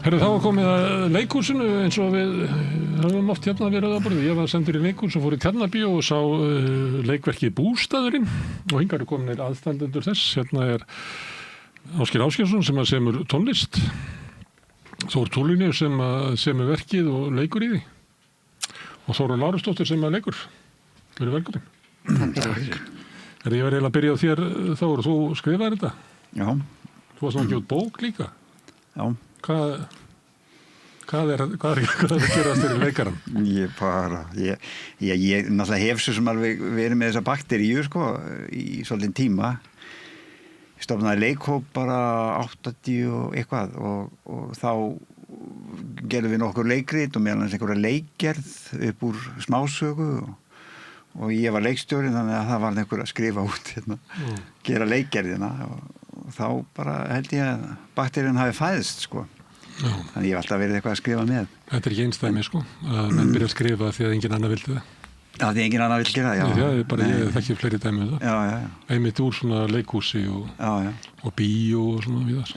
Herru, þá var komið að leikhúsinu eins og við höfum oft hérna verið að borðið. Ég var sendur í leikhús og fór í Tjarnarbíó og sá leikverkið Bústaðurinn og hingað eru kominir aðstandendur þess. Hérna er Ásgeir Ásgeirsson sem að semur tónlist, Þór Túlunni sem að semur verkið og leikur í því og Þórunn Lárusdóttir sem að leikur. Verið velkomin. Ég var eiginlega að byrja á þér, Þór, þú skrifaði þetta? Já. Þú varst náttúrulega út bók líka? Já. Hvað er að gerast þér í leikaran? Ég náttúrulega hef svo sem alveg verið með þessa bakteríu, sko, í svolítinn tíma. Ég stofnaði leikhóp bara 80 og eitthvað og þá gerðum við nokkur leikrit og meðal annars einhverja leikgerð upp úr smásögu og ég var leikstjórinn þannig að það var einhver að skrifa út hérna, gera leikgerðina og þá bara held ég að bakterían hafi fæðst, sko. Já. Þannig ég hef alltaf verið eitthvað að skrifa með. Þetta er ekki einstæmi, sko, að menn byrja að skrifa því að engin annar vildi það. Já, því engin annar vill gera það, já. Ég þekki fleiri dæmi um það. Já. Einmitt úr svona leikhúsi og bíó og svona við það.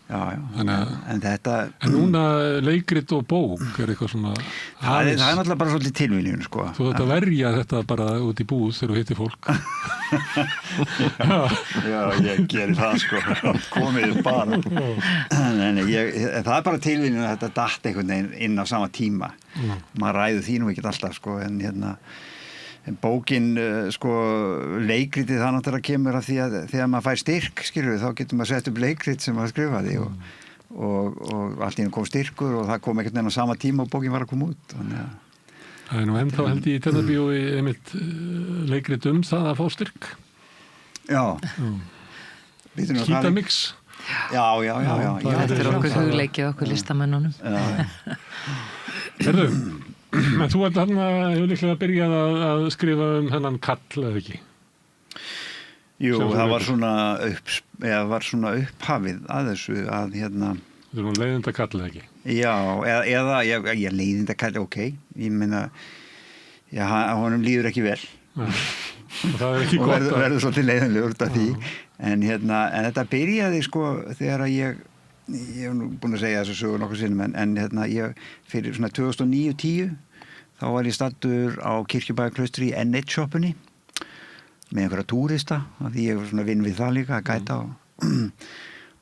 Já. En þetta... En núna leikrit og bók er eitthvað svona... Það er náttúrulega bara svolítið tilviljun, sko. Þú þetta verja þetta bara út í búð þegar þú hittir fólk. Já, ég gerir það, sko. Komið bara. En það er bara tilviljun að þetta datt einhvern veginn inn á sama tíma. Maður ræður því nú ekki alltaf, sko, en bókin, sko, leikritið það náttúrulega kemur af því að þegar maður fær styrk, skilur, þá getur maður sett upp leikrit sem maður skrifaði og allt í einu kom styrkur og það kom einhvern veginn á sama tíma og bókin var að koma út. Þannig að... Það er nú ennþá held ég í Tjarnarbíói einmitt leikrit það að fá styrk. Já. Kýtamix. Já. Þetta er okkur hugleikið okkur listamennunum. Herðu, en þú hefur líklega byrjað að skrifa hennan kall, eða ekki? Jú, það var svona upphafið að þessu að hérna... Þetta er nú leiðindakall, eða ekki? Já, eða leiðindakall, ok. Ég meina, honum líður ekki vel. Og það er ekki gott að... Og verður svolítið leiðinlegur út af því. En þetta byrjaði, sko, þegar að ég hef nú búin að segja þessu sögur nokkuð sinnum, en fyrir svona 2009-10 þá var ég staddur á Kirkjubæjarklaustri í N1-sjoppunni með einhverja túrista, af því ég var svona vinn við það líka að gæta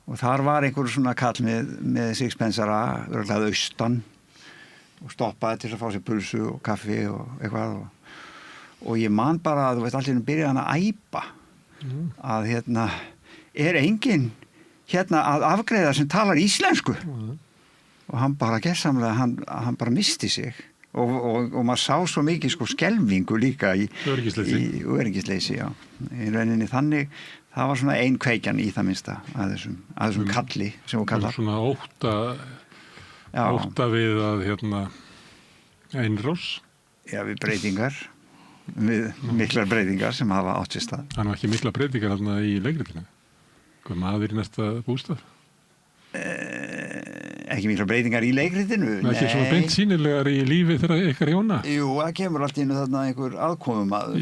og þar var einhver svona kall með sixpensara, örgulega austan og stoppaði til að fá sér pulsu og kaffi og eitthvað og ég man bara að, þú veist, allir byrjaði hann að æpa að er enginn að afgreiða sem talar íslensku og hann bara gersamlega, hann bara misti sig og maður sá svo mikið, sko, skelfingu líka í öryggisleysi, já. Í rauninni þannig, það var svona ein kveikjan í það minnsta að þessum kalli sem þú kallar. Svona ótta við að einrás. Já, við breytingar, við miklar breytingar sem hafa átt sér stað. Það er nú ekki miklar breytingar þarna í leikritinu. Hvað maður í næsta bústað? Ekki mikla breytingar í leikritinu. Ekki svona beint sýnilegar í lífi þeirra ykkar hjóna? Jú, það kemur allt inn þarna einhver aðkomumaður.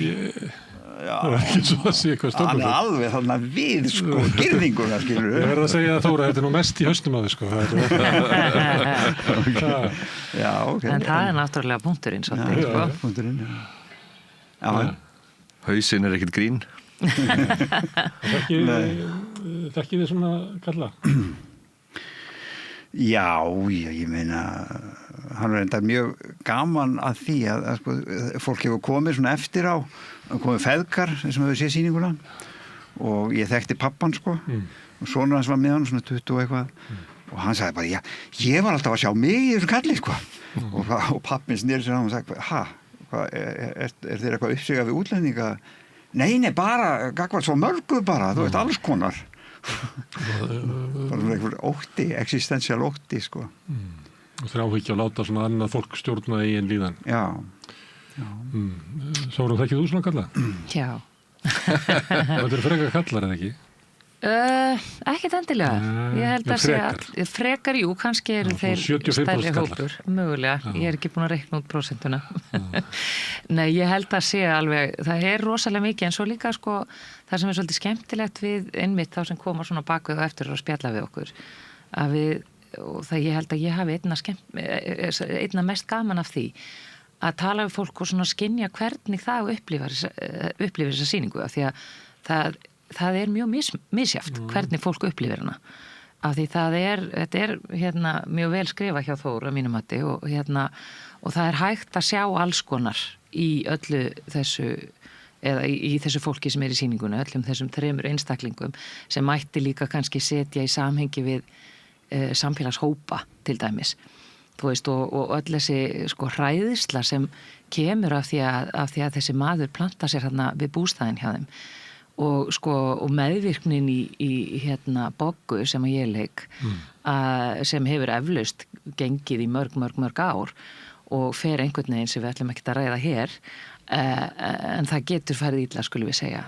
Það er ekki svo að sé eitthvað stofnum. Hann er alveg þarna við, sko, girðinguna, skilur. Ég verð að segja að Þóra, þetta er nú mest í haustum að þið, sko. Já, ok. En það er náttúrulega punkturinn, svolítið, sko. Punkturinn, já. Hausinn er ekkert grín. Þekkið þið svona kalla? Já, ég meina hann er enda mjög gaman að því að sko, fólk hefur komið svona eftir á komið feðgar sem hefur séð sýninguna og ég þekkti pappan, sko og sonur hans var með hann svona 20 og eitthvað og hann sagði bara, ég var alltaf að sjá mig í þessum kalli, sko og pappin sneri sér á hann og sagði, er þér eitthvað uppsigað við útlendinga? Nei, bara, gagvart svo mörgu bara, þú veist, alls konar. Bara einhver ótti, existential ótti, sko. Og þráhyggja að láta svona annað fólk stjórna í einn líðan. Já. Sárum, þekkið þú svona kalla? Já. Það eru frekar kallar, eða ekki? Ekkert endilega. Ég held að segja frekar, jú, kannski eru þeir stærri hópur, mögulega. Ég er ekki búin að reikna út prósentuna. Nei, ég held að segja alveg, það er rosalega mikið, en svo líka, sko, það sem er svolítið skemmtilegt við einmitt þá sem koma svona bakvið og eftir að spjalla við okkur, að við það ég held að ég hafi einna mest gaman af því að tala við fólk og svona skynja hvernig það upplifir þessa sýningu af því að það er mjög misjafnt hvernig fólk upplifir hana af því þetta er mjög vel skrifað hjá Þór að mínum mati og það er hægt að sjá alls konar í öllu þessu eða í þessu fólki sem í sýningunni, öllum þessum 3 einstaklingum sem mætti líka kannski setja í samhengi við samfélagshópa til dæmis. Þú veist, og öll þessi sko hræðisla sem kemur af því að þessi maður planta sér hérna við bústæðin hjá þeim og meðvirknin í Boggu sem að ég leik sem hefur eflaust gengið í mörg ár og fer einhvern veginn sem við ætlum ekki að ræða hér en það getur farið illa skulum við segja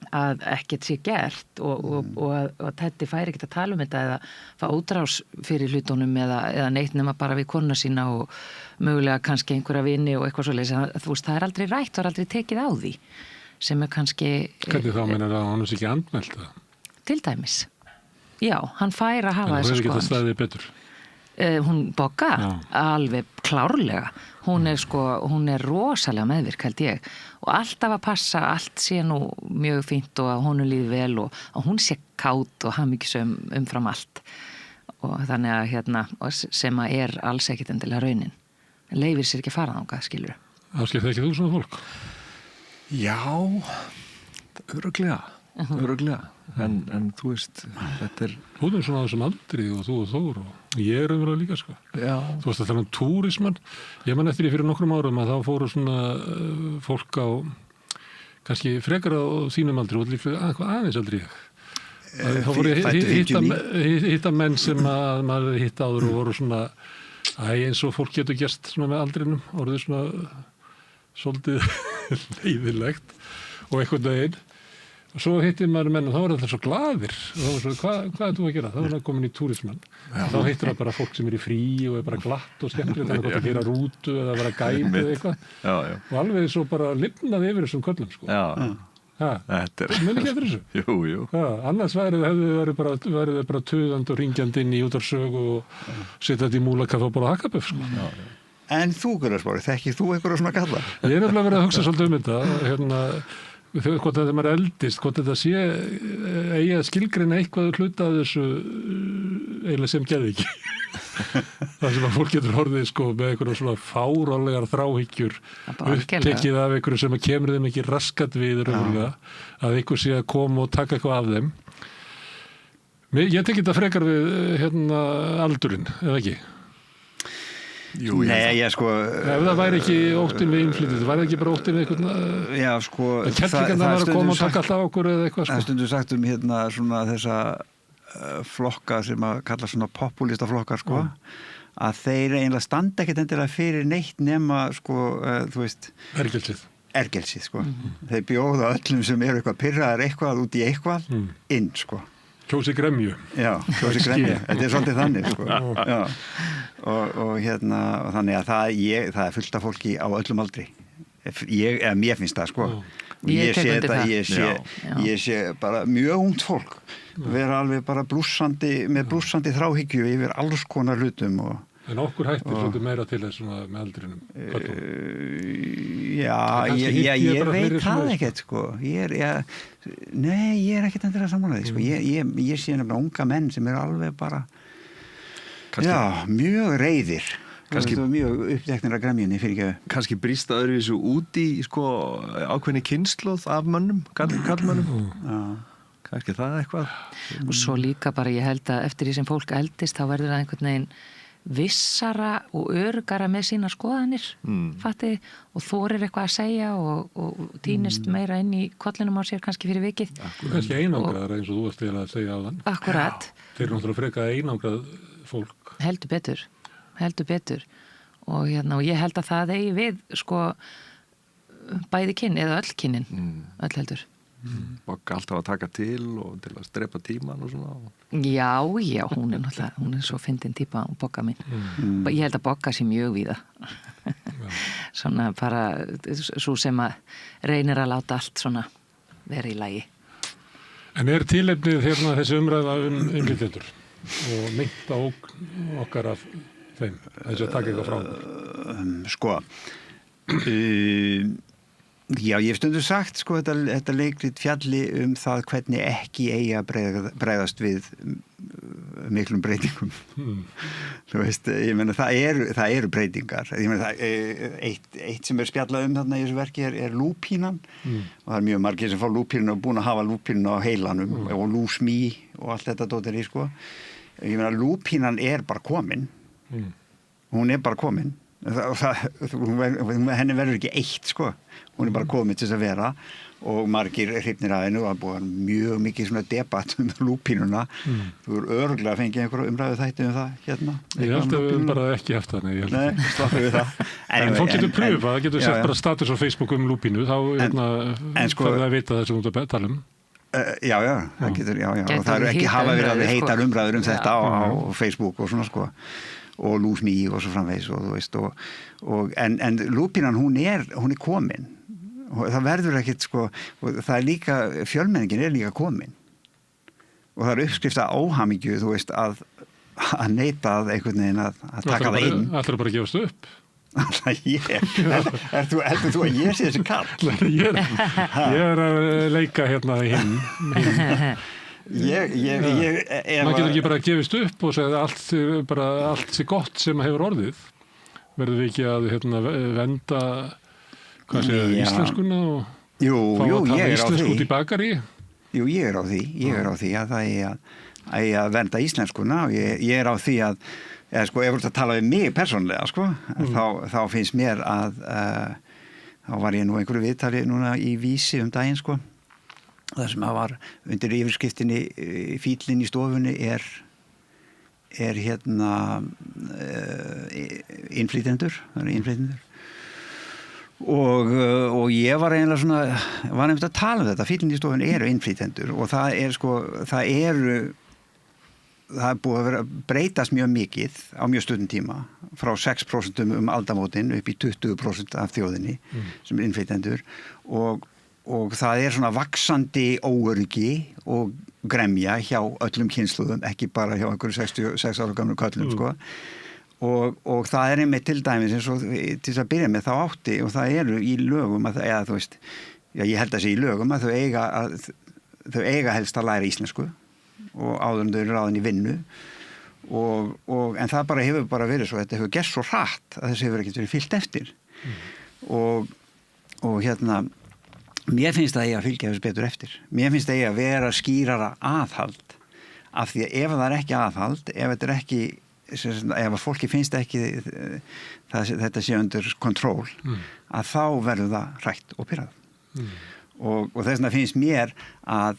að ekkert sé gert og að Teddi færi ekkert að tala um þetta eða fá útrás fyrir hlutunum eða neitt nema bara við konuna sína og mögulega kannski einhverja vini og eitthvað svoleiðis. Þú veist, það er aldrei rætt, það er aldrei tekið á því sem er kannski... Hvernig þá meinar að hann er ekki andmælt það? Til dæmis. Já, hann fær að hafa þessa skoðan. En það hefur ekki það staðið betur? Hún Bogga, alveg klárlega. Hún er rosalega meðvirk held ég og alltaf að passa, allt sé nú mjög fínt og að hún líði vel og að hún sé kát og hamingjusöm umfram allt og þannig að sem að er alls ekkit endilega raunin. Leifir sér ekki að fara þangað, skilur. Áskilur ekki þú svona fólk? Já, örugglega. En þú veist, þetta er... Þú er svona á þessum aldri og þú og Þór og ég er umverðað líka, sko. Já. Þú veist að tala um túrismann. Ég man eftir því fyrir nokkrum árum að þá fóru svona fólk á, kannski frekar á þínum aldri og líka aðeins aldri ég. Þá voru hitta menn sem að maður hitta áður og voru svona, eins og fólk getur gerst svona með aldrinum, voruðu svona svolítið leiðilegt og einhvern veginn. Og svo hittir maður menn og þá er það svo glaðir og þá er svo, hvað er þú að gera? Þá er það komin í túrismann. Þá hittir það bara fólk sem er í frí og er bara glatt og skemmtilegt þannig að gera rútu eða vera gæti eða eitthvað. Og alveg svo bara lifnaði yfir þessum köllum, sko. Þetta er... Muni ekki eftir þessu? Jú. Annars hefðu verið bara tuðand og ringjandi inn í útarsög og setja þetta í múlakaff og bara hakkaböf, sko. En þú, Gunnar Smári, þekkir þú einhverja svona kalla? Ég er nefnilega verið að hugsa svolítið þetta, hvort þetta maður eldist, hvort þetta sé eigi að skilgreina eitthvað hluta af þessu eiginlega sem geði ekki. Það sem að fólk getur horfið sko með einhverjum svona fáránlegar þráhyggjur upptekið af einhverju sem að kemur þeim ekki raskat við raunverulega, að einhver sé að koma og taka eitthvað af þeim. Ég tekið þetta frekar við aldurinn, eða ekki? Jú, nei, ég sko... Ef það væri ekki óttinn við innflytið, það væri ekki bara óttinn við eitthvað... Já, sko... Kjallíkan það var að koma og taka alltaf okkur eða eitthvað, sko. Það stundur sagt svona þessa flokka sem að kalla svona populista flokkar, sko, að þeir eiginlega standa ekkert endilega fyrir neitt nema, sko, þú veist... Ergelsið, sko. Þeir bjóða öllum sem eru eitthvað pirraðar eitthvað út í eitthvað inn, sko. Kjósi gremju. Já, kjósi gremju. Þetta er svolítið þannig, sko. Já. Og þannig að það er fullt af fólki á öllum aldri. Mér finnst það, sko. Ég sé bara mjög ungt fólk vera alveg bara með blússandi þráhyggju yfir alls konar hlutum og en okkur hættir svolítið meira til þess með aldrinum? Ég veit það ekkert, sko. Nei, ég er ekkert endilega sammálaði, sko. Ég sé nefnilega unga menn sem eru alveg bara mjög reiðir. Mjög uppteknir af gremjunni fyrir ekki. Kannski brýsta öðruvísu út í sko ákveðni kynslóð af mönnum, karlmönnum. Kannski það eitthvað. Og svo líka bara ég held að eftir því sem fólk eldist þá verður það einhvern veginn vissara og örugara með sína skoðanir fatti, og þorir eitthvað að segja og týnist meira inn í kollinum á sér kannski fyrir vikið. Kannski einangraðar eins og þú varst að segja á þann. Akkurat. Þeir eru náttúrulega frekar einangrað fólk. Heldur betur og ég held að það eigi við sko bæði kyn eða öll kynin, öll heldur. Bogga alltaf að taka til og til að strepa tíman og svona. Já, hún er náttúrulega, hún er svo fyndin típa Bogga mín. Ég held að Bogga sé mjög víða. Svona bara svo sem að reynir að láta allt svona vera í lagi. En tilefnið þessi umræða innflytjendur? og meinta ógn okkar af þeim, þess að taka eitthvað frá okkur? Sko, já, ég hef stundu sagt, sko, þetta leikrit fjalli það hvernig ekki eigi að bregðast við miklum breytingum. Þú veist, ég meina, það eru breytingar. Ég meina, eitt sem spjallað þarna í þessu verki er lúpínan og það mjög margir sem fá lúpínu og búin að hafa lúpínu á heilanum og lúsmí og allt þetta dóttir í, sko. Ég meina, lúpínan bara komin. Hún bara komin. Henni verður ekki eitt, sko. Hún bara komin til þess að vera og margir hrifnir af henni og það búið mjög mikið svona debatt lúpínuna. Þú örugglega að fengið einhverju umræðu þætti það hérna. Ég held að við bara ekki haft það. Nei, slappu við það. En fólk getur pröfað, það getur sett bara status á Facebook lúpínu, þá það að vita það sem þú tala Já, það getur, já. Og það eru ekki hafa verið heitar umræður þetta á Facebook og svona, sko. Og lúsmí og svo framvegis og þú veist en lúpínan hún er komin og það verður ekkert, sko, og það líka fjölmenningin líka komin og það uppskrift að óhamingju, þú veist, að neita að einhvern veginn að taka það inn. Ætlarðu bara að gefast upp? Heldur þú að ég sé þessi kall? Ég að leika hérna hinn. Maður getur ekki bara að gefist upp og segja allt sé gott sem hefur orðið. Verður við ekki að venda íslenskuna og fá að tala íslensku út í bakari? Jú, ég er á því að það er að venda íslenskuna og ég er á því að sko, ef þú tala við mig persónlega, sko, þá finnst mér að þá var ég nú einhverju viðtali núna í Vísi daginn, sko. Það sem var undir yfirskriftinni fíllinn í stofunni er innflytjendur, og ég var einlega svona einmitt að tala um þetta. Fíllinn í stofunni eru innflytjendur og það er búið að vera breytast mjög mikið á mjög stundum tíma frá 6% aldamótin upp í 20% af þjóðinni sem er innflytjendur og það er svona vaxandi óöryggi og gremja hjá öllum kynslóðum, ekki bara hjá einhverju 66 ára gamlu köllum, sko. Og það er einmitt til dæmis eins og til þess að byrja með þá átti og það eru í lögum eða þú veist, já, ég held að sé í lögum að þau eiga helst að læra íslensku og áður en þau eru ráðin í vinnu en það hefur verið svo, þetta hefur gerst svo hratt að þessu hefur ekkert verið fylgt eftir og hérna mér finnst það að fylgja þessu betur eftir. Mér finnst það að vera skýrara aðhald af því að ef það er ekki aðhald, ef þetta er ekki, ef fólki finnst ekki þetta sé undir kontról, að þá verður það hrætt og pirrað. Og þess vegna finnst mér að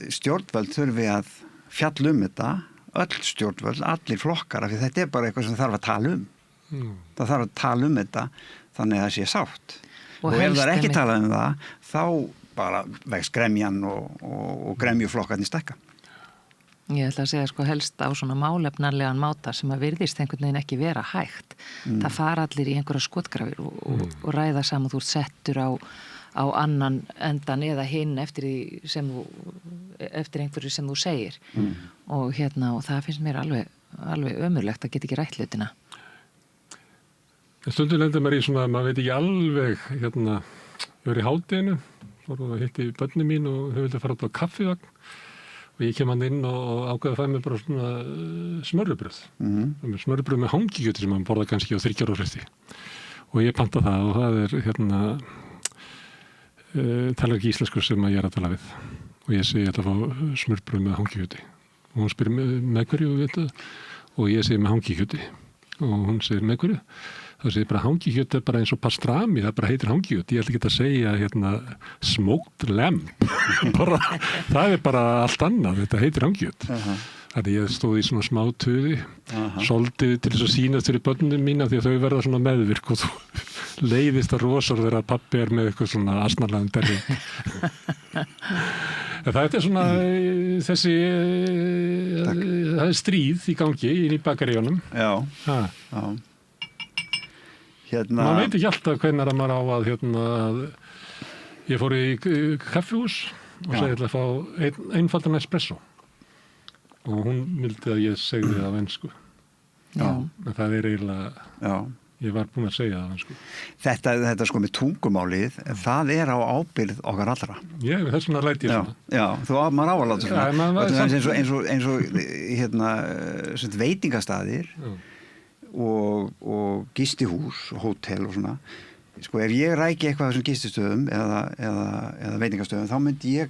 stjórnvöld þurfi að fjalla þetta, öll stjórnvöld, allir flokkar, af því þetta er bara eitthvað sem þarf að tala Það þarf að tala þetta þannig að það sé sátt. Og ef það er ekki talað það, þá bara vex gremjan og gremjuflokkarnir stækka. Ég ætla að segja sko helst á svona málefnarlegan máta sem að virðist einhvern veginn ekki vera hægt. Það fara allir í einhverja skotgrafir og ræða saman, þú ert settur á annan endan eða hinn eftir einhverju sem þú segir. Og það finnst mér alveg ömurlegt að geta ekki rætt hlutina. Stundum lendir maður í svona, maður veit ekki alveg, verið í hádeginu, fór að hitti börnin mín og þau vildi fara út á kaffivagn og ég kem hann inn og ákveði að fæða mig bara svona smörrubröð. Smörrubröð með hangikjöti sem maður borða kannski á 30 ára fresti. Og ég panta það og það er talar ekki íslensku sem ég er að tala við. Og ég segi ég ætla að fá smörrubröð með hangikjöti. Og hún spyr með hverju, veitu? Og ég segi með hangikjöti. Og hún segir með hverju? Þá segir bara hangikjöt er bara eins og pastrami, það bara heitir hangikjöt. Ég ætla ekki að segja smoked lamb. Það er bara allt annað, þetta heitir hangikjöt. Þannig ég stóð í svona smá tuði, soldið til þess að sýnast fyrir börnunum mína því að þau verða svona meðvirk og þú leiðist að rosar þegar að pabbi er með eitthvað svona asnarlegan derring. Það er svona það er stríð í gangi inn í bakaríunum. Já. Maður veit ekki alltaf hvenær að maður á að ég fór í kaffihús og sagði að fá einfaldan espresso og hún vildi að ég segði það á ensku. En það eiginlega, ég var búinn að segja það á ensku. Þetta sko með tungumálið, það á ábyrgð okkar allra. Þess vegna læti ég svona. Já, maður á að láta svona. Eins og veitingastaðir og gistihús, hótel og svona. Sko, ef ég ræki eitthvað þessum gististöðum eða veitingastöðum, þá myndi ég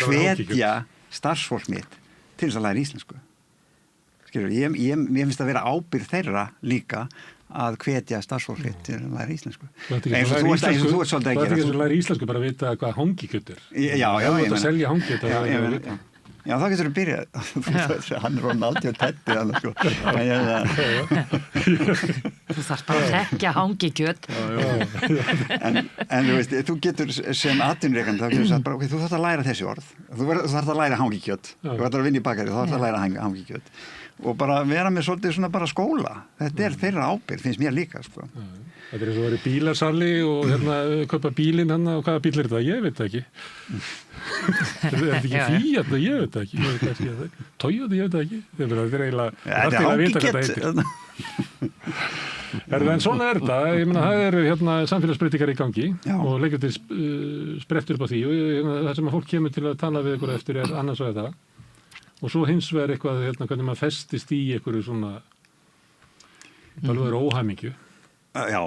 hvetja starfsfólk mitt til þess að læra íslensku. Skilur, ég finnst að vera ábyrgð þeirra líka að hvetja starfsfólk mitt til að læra íslensku. Eins og þú ert svolítið að gera. Það er ekki að læra íslensku, bara að vita hvað hangikjöt er. Já, ég meina. Að selja hangikjöt. Já, þá getur þú byrjað. Hann er Ronaldi og Teddy hann, sko. Þú þarft bara að þekkja hangikjöt. En þú veist, þú getur sem atvinnurekandi, þá getur þú sagt bara, þú þarft að læra þessi orð. Þú þarft að læra hangikjöt. Þú þarft að vinna í bakari, þú þarft að læra hangikjöt. Og bara vera með svolítið svona bara skóla. Þetta er þeirra ábyrgð, finnst mér líka, sko. Þetta er eins og að vera í bílasali og kaupa bílinn hann og hvaða bíl er þetta? Ég veit það ekki. Er þetta ekki Fiat? Ég veit það ekki. Toyota, ég veit það ekki. Þetta er eiginlega að vita hvað það heitir. En svona er þetta. Ég meina, það eru samfélagsbreytingar í gangi og leikjandi sprettur upp á því og það sem að fólk kemur til að tala við ykkur eftir er annars og þetta. Og svo hins vegar eitthvað hvernig maður festist í einhverju svona alveg óhamingju. Já.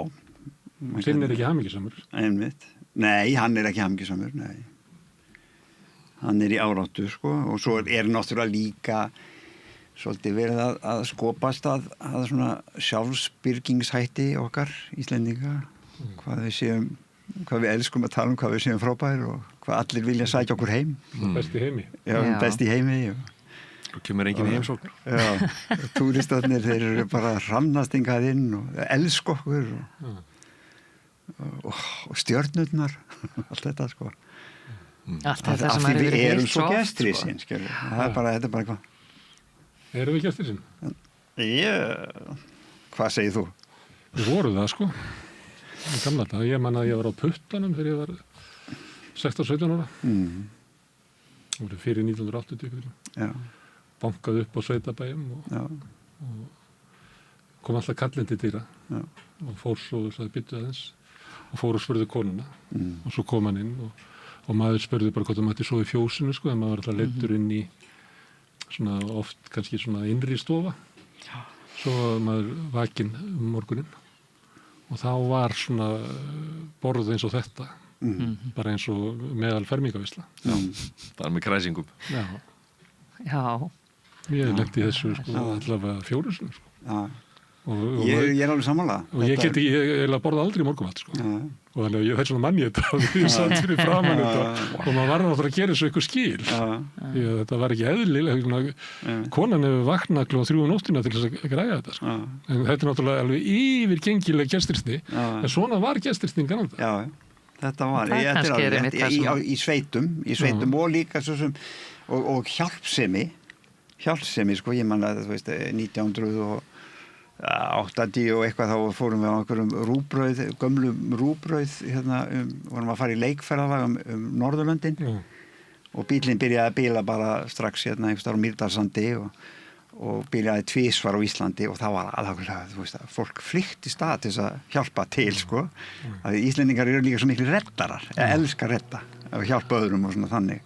Sinn er ekki hamingjusamur. Einmitt. Nei, hann er ekki hamingjusamur, nei. Hann er í áráttu, sko, og svo er náttúrulega líka svolítið verið að skopast að svona sjálfsbyrgingshætti okkar Íslendinga, hvað við elskum að tala hvað við séum frábær og hvað allir vilja sækja okkur heim. Best í heimi. Já, best í heimi, og kemur enginn heimsókn. Já, túristarnir, þeir eru bara ramnastingað inn og elska okkur og stjörnurnar, allt þetta, sko. Allt þetta sem er við erum svo gestrisinn, skilur. Þetta er bara hvað. Erum við gestrisinn? Hvað segir þú? Við vorum það, sko. Í gamla daga. Ég man að ég var á puttanum þegar ég var 16-17 ára. Það voru fyrir 1980. Já. Bankaði upp á sveitabæjum og kom alltaf kallindi dýra og fór svo og sagði byttu aðeins og fór og spurði konuna og svo kom hann inn og maður spurði bara hvort það mætti svo í fjósinu, sko, en maður var alltaf leiddur inn í svona oft kannski svona innri stofa svo maður vakinn morguninn og þá var svona borð eins og þetta bara eins og meðal fermingavisla bara með kræsingum Já. Ég lendi í þessu, sko, allavega 4 sinni, sko. Ég er alveg sammála. Og ég borða aldrei morgunmat, sko. Og þannig að það er svona manni þetta og ég satt fyrir framan þetta og maður var náttúrulega að gera þessu eitthvað skil. Þetta var ekki eðlilega. Konan hefur vaknað kl. 3 nóttina til þess að græja þetta, sko. En þetta er náttúrulega alveg yfirgengileg gestrisni. En svona var gestrisnin gananda. Já, þetta var. Í sveitum og líka svo sem og hjálpsemi, sko, ég man að, þú veist, 1980 og eitthvað þá fórum við á einhverjum gömlum rúbrauð, vorum að fara í leikferðalag Norðurlöndin og bílinn byrjaði að bíla bara strax einhvers staðar á Mýrdalssandi og bílaði tvisvar á Íslandi og það var alveg, þú veist, að fólk flykktist til þess að hjálpa til, sko, að Íslendingar eru líka svo miklu reddarar, elska redda og hjálpa öðrum og svona þannig.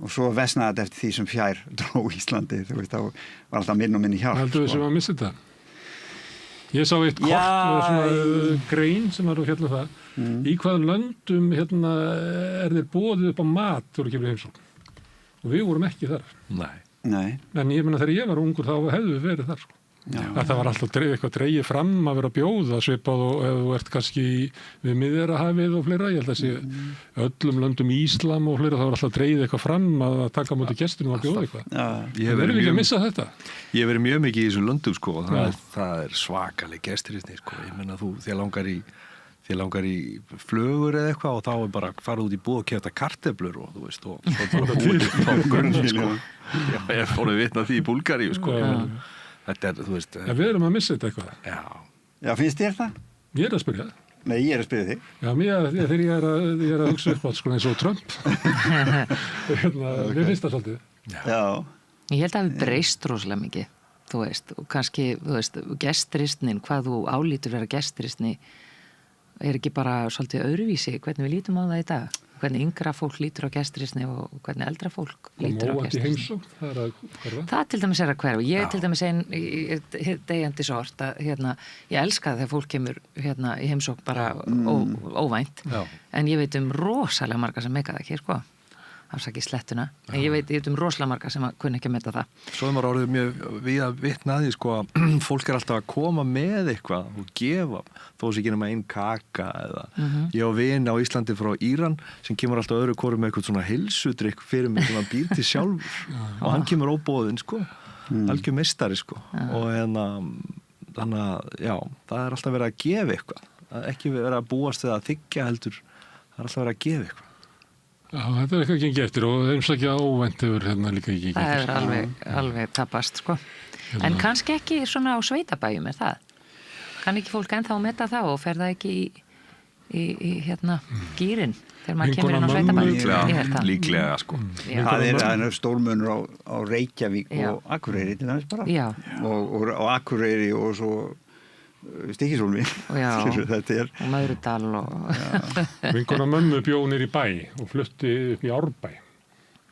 Og svo vesnaði þetta eftir því sem fjær dró Íslandi, þú veist, þá var alltaf minn og minni hjálp. Heldur þið sem að missa þetta? Ég sá eitt kort og svona grein sem var að fjalla það. Í hvaða löndum er þeir boðið upp á mat þú eru kemur heimsókn? Og við vorum ekki þar. Nei. En ég meina þegar ég var ungur þá hefðu við verið þar, sko. Það var alltaf eitthvað dregið fram að vera bjóða svipað og ef þú ert kannski við Miðjarðarhafið og fleira, ég held að sé öllum löndum Íslam og fleira, þá var alltaf dregið eitthvað fram að taka á móti gestunum og bjóða eitthvað. Við erum ekki að missa þetta. Ég hef verið mjög mikið í þessum löndum, sko, og það er svakaleg gesturistni, sko. Ég menna þér langar í flögur eða eitthvað og þá er bara farið út í búð og keypta kartöflur og þú veist og svo bara búið á grunn, sko. Ég fór að vitna því í Búlgaríu, sko. Þetta er, þú veist... Já, við erum að missa þetta eitthvað. Já, finnst þér það? Ég er að spyrja það. Nei, ég er að spyrja þig. Já, þegar ég er að hugsa upp á, sko, eins og Trump. Við finnst það svolítið. Já. Ég held að við breyst rosalega mikið, þú veist, og kannski, þú veist, gestristnin, hvað þú álítur vera gestristni, ekki bara svolítið öðruvísi, hvernig við lítum á það í dag, hvernig yngra fólk lítur á gestristni og hvernig eldra fólk lítur á gestristni. Það til dæmis að hverfa. Ég til dæmis deyjandi sort að ég elska það þegar fólk kemur í heimsókn bara óvænt, en ég veit rosalega marga sem meika það ekki, sko. Afsakið slettuna, en ég veit rosalega marga sem kunni ekki að meta það. Svo er maður orðið mjög við að vitna að því, sko, að fólk alltaf að koma með eitthvað og gefa, þó sem ekki nema einn kaka eða. Ég á vin á Íslandi frá Íran sem kemur alltaf öðru hvoru með eitthvað svona heilsudrykk fyrir mig sem hann býr til sjálfur og hann kemur óboðinn, sko, algjör meistari, sko, og þannig að, já, það er alltaf verið að gefa eitthvað, ekki verið að búast eða að þiggja heldur, það er alltaf verið að gefa eitthvað. Já, þetta er eitthvað gengið eftir og heimsækja óvænt hefur líka ekki gengið eftir. Það er alveg tapast, sko. En kannski ekki svona á sveitabæjum það. Kann ekki fólk ennþá að meta það og fer það ekki í gýrin þegar maður kemur inn á sveitabæjum. Líklega, sko. Það er stórmunur á Reykjavík og Akureyri til dæmis bara. Já. Og Akureyri og svo Stykkishólmi og Möðrudal Vinkona mömmu bjó niður í bæ og flutti upp í Árbæ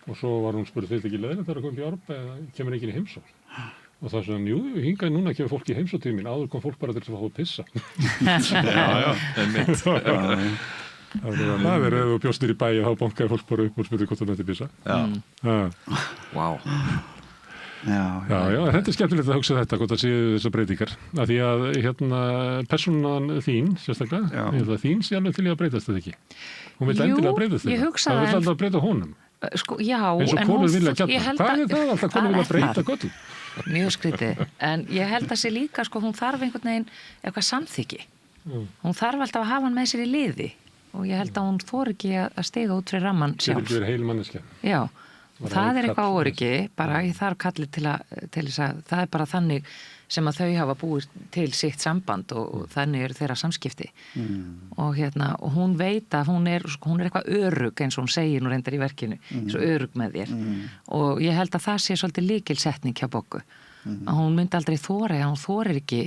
og svo var hún spurði þetta ekki leiðilegt að koma upp í Árbæ eða kemur enginn í heimsókn og það sagði jú, hingað núna kemur fólk í heimsókn til mín áður kom fólk bara til þess að fá að pissa það er ef þú bjóst niður í bæ þá bankaði fólk bara upp og spurði hvort það mætti pissa Vá Já, þetta er skemmtilegt að hugsa þetta hvort það séu þessar breytingar af því að persónan þín sérstaklega, þín sé alveg til í að breytast þetta ekki hún vil endilega breytast þetta það vil alltaf breyta honum sko, já, eins og konur vilja gjarna hvað er það alltaf konur vilja breyta göttum mjög skrítið, en ég held að sé líka sko, hún þarf einhvern veginn eitthvað samþykki hún þarf alltaf að hafa hann með sér í liði og ég held að hún þor ekki að stiga út fyrir ramman sjálf þetta er ekki heil manneskja já það er eitthvað óryggi, bara ég þarf kallið til þess að það er bara þannig sem að þau hafa búið til sitt samband og þannig eru þeirra samskipti og og hún veit að hún er eitthvað örugg eins og hún segir nú reyndar í verkinu svo örugg með þér og ég held að það sé svolítið lykilsetning hjá Boggu að hún myndi aldrei hún þorir ekki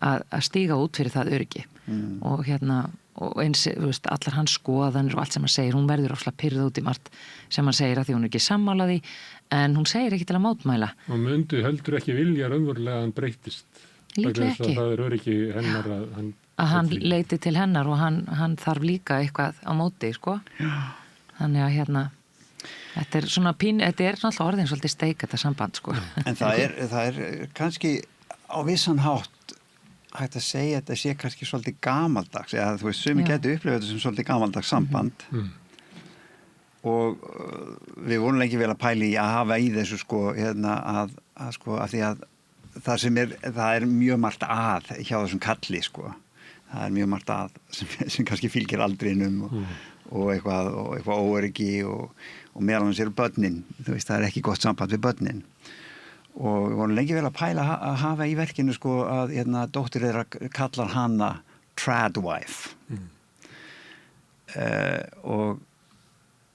að stíga út fyrir það öryggi og eins, þú veist, allar hans skoðanir og allt sem hann segir, hún verður ofslega pyrrð út í margt sem hann segir að því hún er ekki sammála því en hún segir ekki til að mótmæla og myndi heldur ekki vilja raunverulega að hann breytist líklega ekki það er öryggi hennar að hann leiti til hennar og hann þarf líka eitthvað á móti, sko þannig að þetta er svona þetta er náttúrulega orðin svolítið steik þetta samband, sko en það er kannski á vissan hátt hægt að segja að þetta sé kannski svolítið gamaldags eða þú veist, sumi getur upplifað þetta sem svolítið gamaldags samband og við vorum lengi vel að pæla í að hafa í þessu sko, að því að það er mjög margt að hjá þessum kalli sko, það er mjög margt að sem kannski fylgir aldrinum og eitthvað óöryggi og meðal annars eru börnin, þú veist, það er ekki gott samband við börnin og við vorum lengi vel að pæla að hafa í verkinu sko að dóttir þeirra kallar hana tradwife og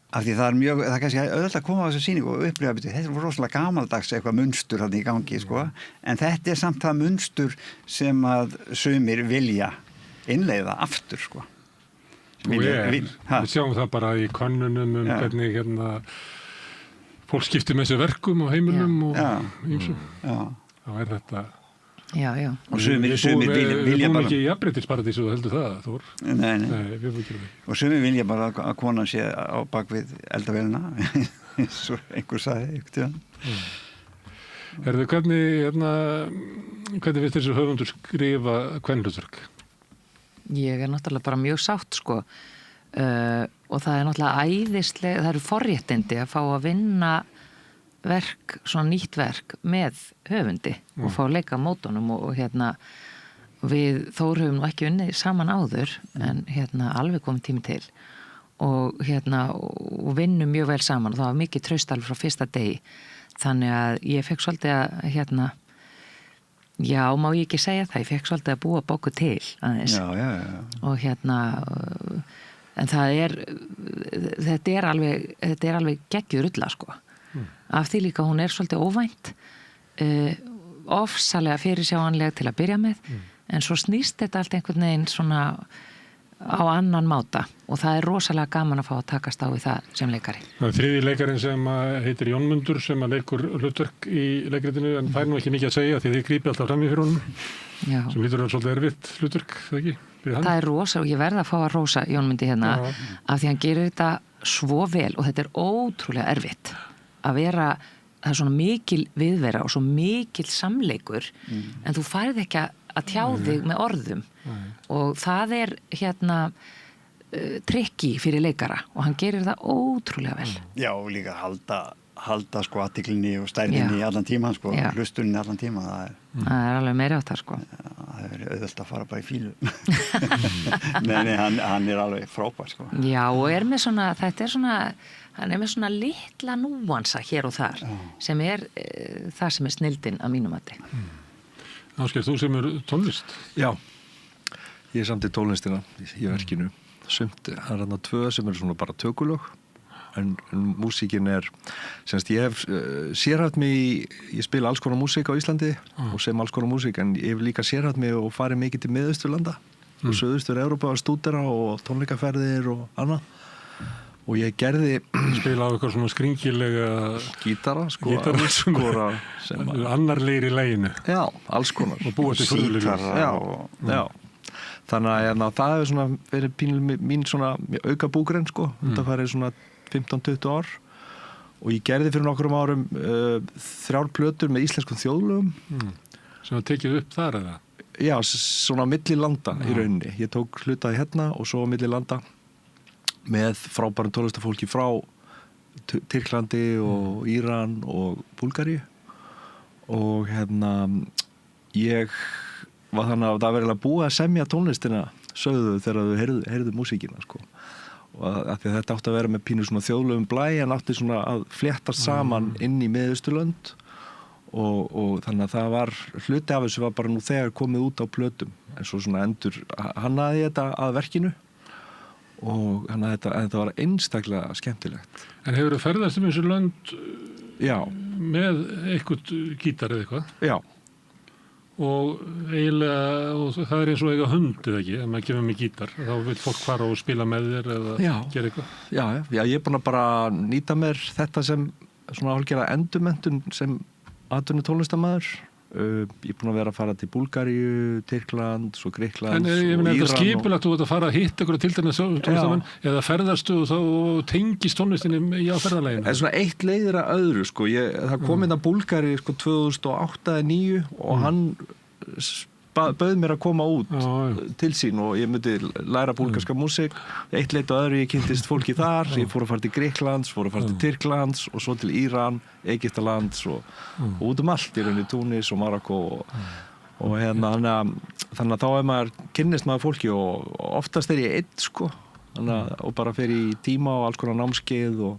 af því það er kannski auðvitað að koma á þessu sýningu og upplifa þetta er rosalega gamaldags eitthvað munstur hann í gangi sko en þetta er samt það munstur sem að sumir vilja innleiða aftur sko við sjáum það bara í könnunum hvernig fólk skiptir með sér verkum á heimilum og ýmsu. Þá er þetta... Já. Og sumir vilja bara... Við búum ekki í jafnréttisparadísu, þú heldur það, Þór? Nei, við búum ekki það. Og sumir vilja bara að konan sé á bakvið eldavélina, eins og einhver sagði eitthvað. Hvernig finnst þessu höfundur skrifa kvenhlutverk? Ég er náttúrulega bara mjög sátt, sko. Og það er náttúrulega æðislega, það eru forréttindi að fá að vinna verk, svona nýtt verk með höfundi og fá að leika mótunum og við Þór höfum nú ekki unnið saman áður en alveg komið tími til og vinnum mjög vel saman og það var mikið traust alveg frá fyrsta degi þannig að ég fekk svolítið að já, má ég ekki segja það, ég fekk svolítið að búa Boggu til aðeins og en þetta er alveg geggjur ulla sko af því líka hún svolítið óvænt, ofsalega fyrirsjáanleg til að byrja með, en svo snýst þetta allt einhvern veginn svona á annan máta og það rosalega gaman að fá að takast á við það sem leikari. Það þriði leikarinn sem heitir Jónmundur sem leikur hlutverk í leikritinu en fær nú ekki mikið að segja því þið grípi alltaf fram í fyrir honum sem lítur svolítið erfitt hlutverk, það ekki? Það rosa og ég verð að fá að rósa Jónmundi hérna af því hann gerir þetta svo vel og þetta ótrúlega erfitt að vera, það svona mikil viðvera og svo mikil samleikur en þú færð ekki að tjá þig með orðum og það hérna trikki fyrir leikara og hann gerir það ótrúlega vel. Já, og líka halda sko athyglinni og stærninni allan tíma sko, hlustunni allan tíma það alveg meiri áttar sko. Það auðvelt að fara bara í fílu nei, hann alveg frábær sko. Já, og með svona, þetta svona hann með svona litla núansa hér og þar sem það sem snilldin að mínum mati. Ásgeir, þú semur tónlist? Já, ég samdi tónlistina í verkinu. Sumt, það þarna 2 sem svona bara tökulög, en músíkin semst ég hef sérhæft mig ég spila alls konar músík á Íslandi og sem alls konar músík, en ég hef líka sérhæft mig og farið mikið til Miðausturlanda og Suðaustur Evrópa og stúdera og tónleikaferðir og annað. Og ég gerði spila á eitthvað svona skringilega gítara, skora annarlegir í leginu. Já, alls konar. Og búa til furðulegur. Já. Þannig að það hefur svona verið pínlega mín svona auka búgrein sko. Það farið svona 15-20 ár og ég gerði fyrir nokkrum árum 3 plötur með íslenskum þjóðlögum. Sem það tekið upp þar eða? Já, svona milli landa í rauninni. Ég tók hlutaði hérna og svo milli landa með frábærum tónlistafólki frá Tyrklandi og Íran og Búlgaríu og ég var þannig að það var eiginlega búið að semja tónlistina sögðu þegar þau heyrðu músíkina sko. Og að því að þetta átti að vera með pínu svona þjóðlegum blæ en átti svona að fléttast saman inn í Miðausturlönd og þannig að það var hluti af þessu var bara nú þegar komið út á plötum en svo svona endur hannaði ég þetta að verkinu og þannig að þetta var einstaklega skemmtilegt. En hefur þú ferðast þessu lönd með eitthvað gítar eða eitthvað? Já. Og eiginlega, og það eins og eiga hund eða ekki, ef maður kemur með gítar þá vil fólk fara og spila með þér eða gera eitthvað? Já, ég er búin að bara nýta mér þetta sem svona hálfgerða endurmenntun sem atvinnu tónlistarmaður. Ég er búin að vera að fara til Búlgaríu, Tyrkland, svo Grikkland og Íran. En ég meina þetta skipulagt þú að fara að hitta ykkur til dæmis tónlistarmenn eða ferðarstu og þá tengist tónlistinni á ferðarleginu? Það svona eitt leiðir að öðru sko. Það kom inn að Búlgari sko 2008-2009 og hann bauð mér að koma út til sín og ég myndi læra búlgarska músík. Eitt leit og öðru ég kynntist fólki þar. Ég fór að fara til Grikklands, fór að fara til Tyrklands og svo til Íran, Egyptalands og út allt í rauninni Túnis og Marokko og þannig að þá maður kynnist maður fólki og oftast ég einn sko og bara fer í tíma og alls konar námskeið og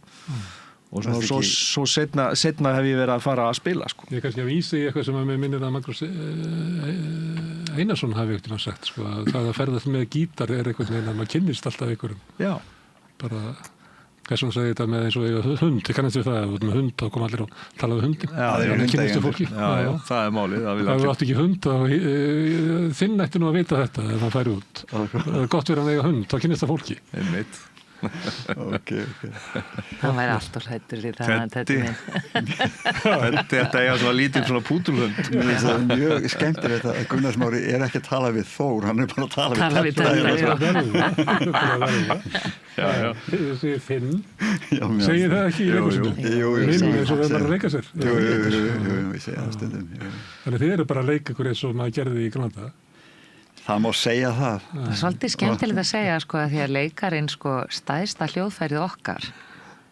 svo setna hef ég verið að fara að spila sko. Ég kannski að vísa í eitthvað sem að mér minnir að Magnús Einarsson hafi ekkert sagt sko, að það að ferðast með gítar eitthvað sem maður kynnist alltaf einhverjum. Já. Bara, hversum sagði þetta með eins og eiga hund, ég kannast við það, með hund þá kom allir og talaði hundin. Já, það er kynnistu fólki. Já, það málið. Það átt ekki hund, þinn ætti nú að vita þetta ef það færi út. Það er gott verið að eiga hund, þá kynnist það fólki. Einmitt. Okay. Það væri alltaf hrættur í það Þetta eiga svona lítið svona pútulhund. Það er mjög skemmtilegt að Gunnar Smári ekki að tala við Þór, hann bara að tala við Þetta. Þið segir Finn, segir það ekki í leikusinu? Finn eins og það bara að leika sér. Jú, ég segi það stundum. Þannig þið eru bara að leika ykkur eins og maður gerði í Granda. Það má segja það. Það er svolítið skemmtilegt að segja sko að því að leikarinn sko stæðsta hljóðfærið okkar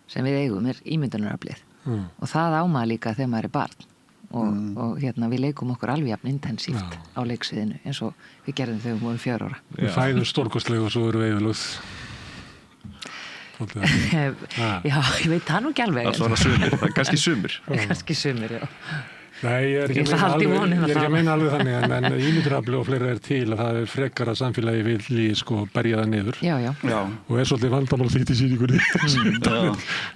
sem við eigum ímyndunaraflið og það ámaður líka þegar maður er barn og við leikum okkur alveg jafn intensíft á leiksviðinu eins og við gerðum þegar við vorum 4 ára. Við fæðum stórkostlega og svo erum við yfirlöð. Já, ég veit það nú ekki alveg. Það var sumir, kannski sumir. Kannski sumir, já. Nei, ég er ekki að meina alveg þannig en ímyndunarafli og fleira er til að það er frekar að samfélagi vilji sko berja það niður. Já. Og er svolítið vandamál því til sýningunni.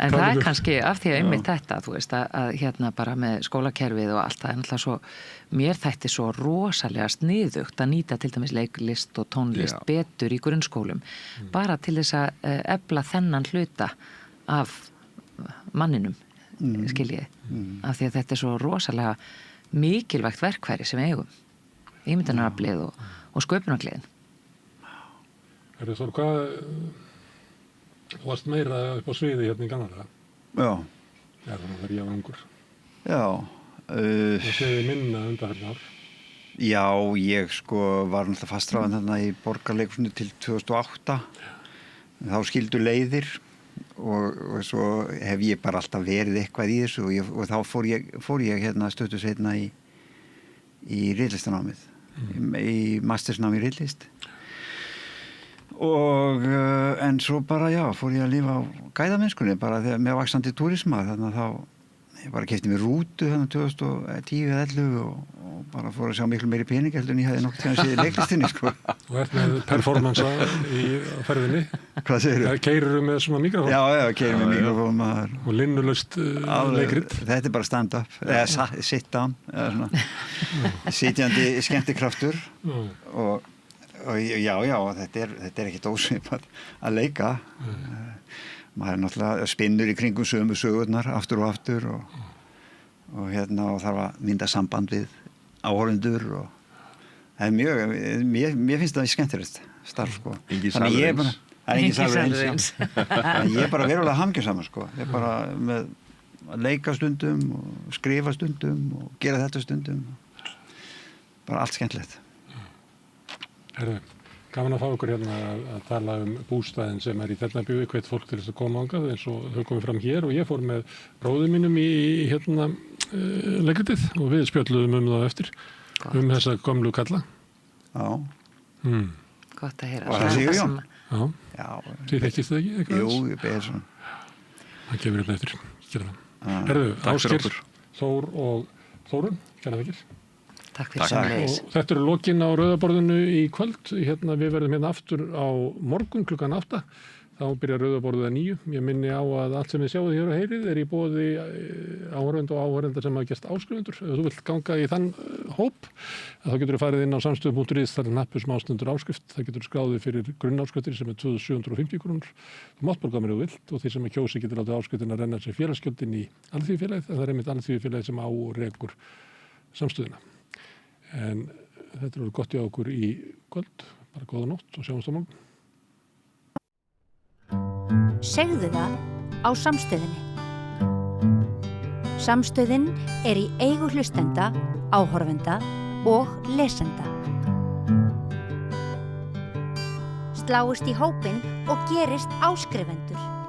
En það er kannski af því að einmitt þetta, þú veist, að hérna bara með skólakerfið og allt það er náttúrulega svo, mér þætti svo rosalega sniðugt að nýta til dæmis leiklist og tónlist betur í grunnskólum, bara til þess að efla þennan hluta af manninum, skiljiði, af því að þetta er svo rosalega mikilvægt verkfæri sem við eigum, ímyndunaraflið og sköpunargleðin. Þór, hvað þú varst meira upp á sviði hérna í Kanada? Já. Já, þannig að ég var ungur. Já. Það séði minna undanfarnar ár. Já, ég sko var náttúrulega fastráðan þarna í Borgarleikhúsinu til 2008. Þá skildu leiðir og svo hef ég bara alltaf verið eitthvað í þessu og þá fór ég hérna stöttu seinna í riðlistanámið, í mastersnámi í riðlist. Og en svo bara fór ég að lifa á gæðamennskunni bara þegar með vaxandi túrisma, þannig að þá ég bara keypti mér rútu þannig 2010-11 og bara fór að sjá miklu meiri pening heldur en ég hefði nokkuð tíðan séð í leiklistinni sko. Og ert með performansa í ferðinni? Hvað segirðu? Keirurðu með svona mikrofón? Já, keirum með mikrofón og linnulaust leikrit? Þetta er bara stand-up, eða sit-down, eða svona sitjandi skemmtikraftur og já, þetta er ekkert ósvipað að leika. Maður er náttúrulega spinnur í kringum sömu sögurnar aftur og aftur og hérna og þarf að mynda samband við áhorfendur og það er mjög, mér finnst það skemmtilegt starf sko. Engin salur eins. Ég er bara verulega hamingjusamur sko. Ég er bara með að leika stundum og skrifa stundum og gera þetta stundum. Bara allt skemmtilegt. Herðu, gaman að fá okkur hérna að tala bústaðinn sem í Tjarnarbíó, hvet fólk til þess að koma ángað eins og þau komið fram hér og ég fór með bróður mínum í hérna leikritið og við spjölluðum það eftir þessa gömlu kalla. Já. Gott að heyra. Og það séu Jón. Já. Þið þekkist það ekki? Jú, ég beðið svona. Það gefur upp eftir. Herðu, Ásgeir, Þór og Þórun, kæra þakkir. Takk fyrir samleiðis. Og þetta eru lokin á Rauðaborðinu í kvöld. Hérna, við verðum hérna aftur á morgun klukkan 8. Þá byrjar Rauðaborðið að 9. Ég minni á að allt sem við sjáum hér og heyrið er í boði áhorfenda og áhorfenda sem hafa gerst áskrifendur. Ef þú vilt ganga í þann hóp, þá getur þú farið inn á samstöðu.is, þar er hnappur smástundur áskrift. Það getur skráðið fyrir grunnáskriftir sem er 2.750 krónur. Þú mátt borga mér ef þú vilt og því sem er kjósi getur látið áskriftin að renna sem félagsgjöldin í Alþýðufélagið, en það er einmitt Alþýðufélagið sem á og rekur samstöðuna. En þetta er gott í okkur í kvöld, bara góða nótt og sjáumst á morgun. Segðu það á Samstöðinni. Samstöðin er í eigu hlustenda, áhorfenda og lesenda. Sláist í hópinn og gerist áskrifendur.